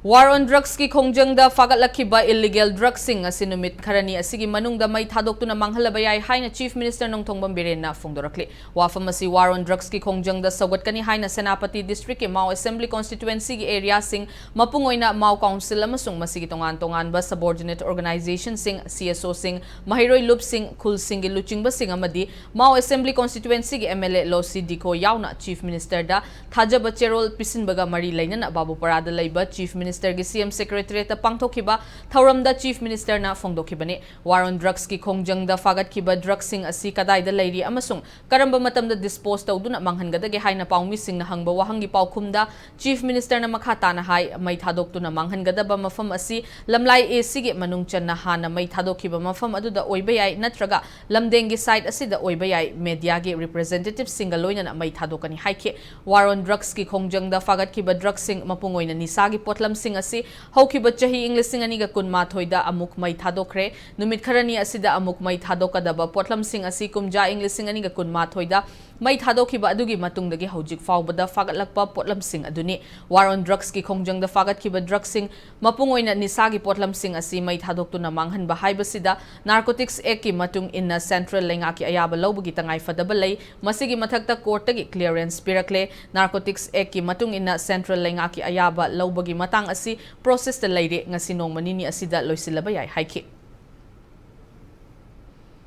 War on drugs ki khongjangda Fagatlaba illegal drugs sing asinumit kharani asigi manungda mai thadokuna Mang-Hallagani haina Chief Minister Nongthongban Biren na phongdorakli wafamasi war on drugs ki khongjangda sawgatkani haina Senapati District ki Mau Assembly constituency ki area sing mapungoina Mau Council amasung masigi tongan ba subordinate organization sing CSO sing Mahiroi Lup sing Khul sing gi luchingba sing amadi Mau Assembly constituency ki MLA Losi Diko yauna Chief Minister da thajaba cherol pisinbaga mari lainana Babu Parada laiba Chief Minister की CM Secretariat pangthokhiba thauramda Chief Minister na phongdokhibani war on drugs ki khongjangda fagatkiba drugs sing asi kadaida leiri amasung karamba matamda dispose tawduna manghangadage haina paumi sing na hangba wahangi paukhumda Chief Minister na makhata na hai mai thadoktuna manghangadaba mafam asi lamlai AC gi manung channa hana mai thadokhiba mafam aduda oiba yai natraga lamdengi side asida oiba yai media gi representative singaloina na mai thadokani haike war on drugs ki khongjangda fagatkiba drugs sing mapungoina nisagi potlam sing asi haukiba chahi inglising ani ga kunma thoida amuk mai thadokre numit kharani asida amuk mai thadokadaba potlam sing asi kumja inglising ani ga kunma thoida mai thadokhiba adugi matungdagi hojik faubada fagatlakpa potlam sing aduni war on drugs ki khongjangda fagatkiba drugs sing mapungoina nisagi potlam sing asi mai thadoktuna manghanba haibasida narcotics act ki matung inna central lenga ki ayaba lobagi tangai fadaba lei masigi mathakta court tagi clearance pirakle narcotics act ki matung inna central lenga ki ayaba lobagi matang asi process ta leire ngasi nongmanini asida loisilaba yai haiki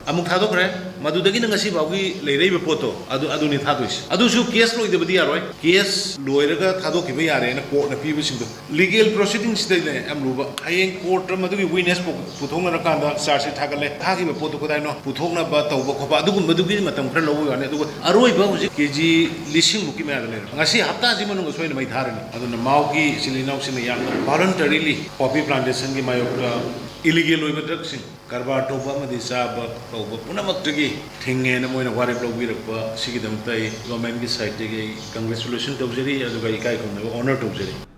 amuk thadokre madudagi na ngasi bawgi leirei poto aduni thadois adusu case loi debadi yaroi case loiraga thadokhiba yare na court na pibu singdo legal proceedings de amruba hayeng court madugi witness puthongna na kanda charge thagale thagiba poto kodai no puthongna ba tawba khoba adugum madugi matam khra lobu yane adugo aroi ba huji kg lising muki ma le ngasi hapta ji manung soina mai tharani aduna maugi silinau sina yang voluntarily poppy plantation gi mayokta illegal oiba drugs karbar toba madi saba toba punamaktugi thinge na moina warep lobirappa sigidamtai government gi side ge congratulation tawjari aduga ikai khumna honor tawjari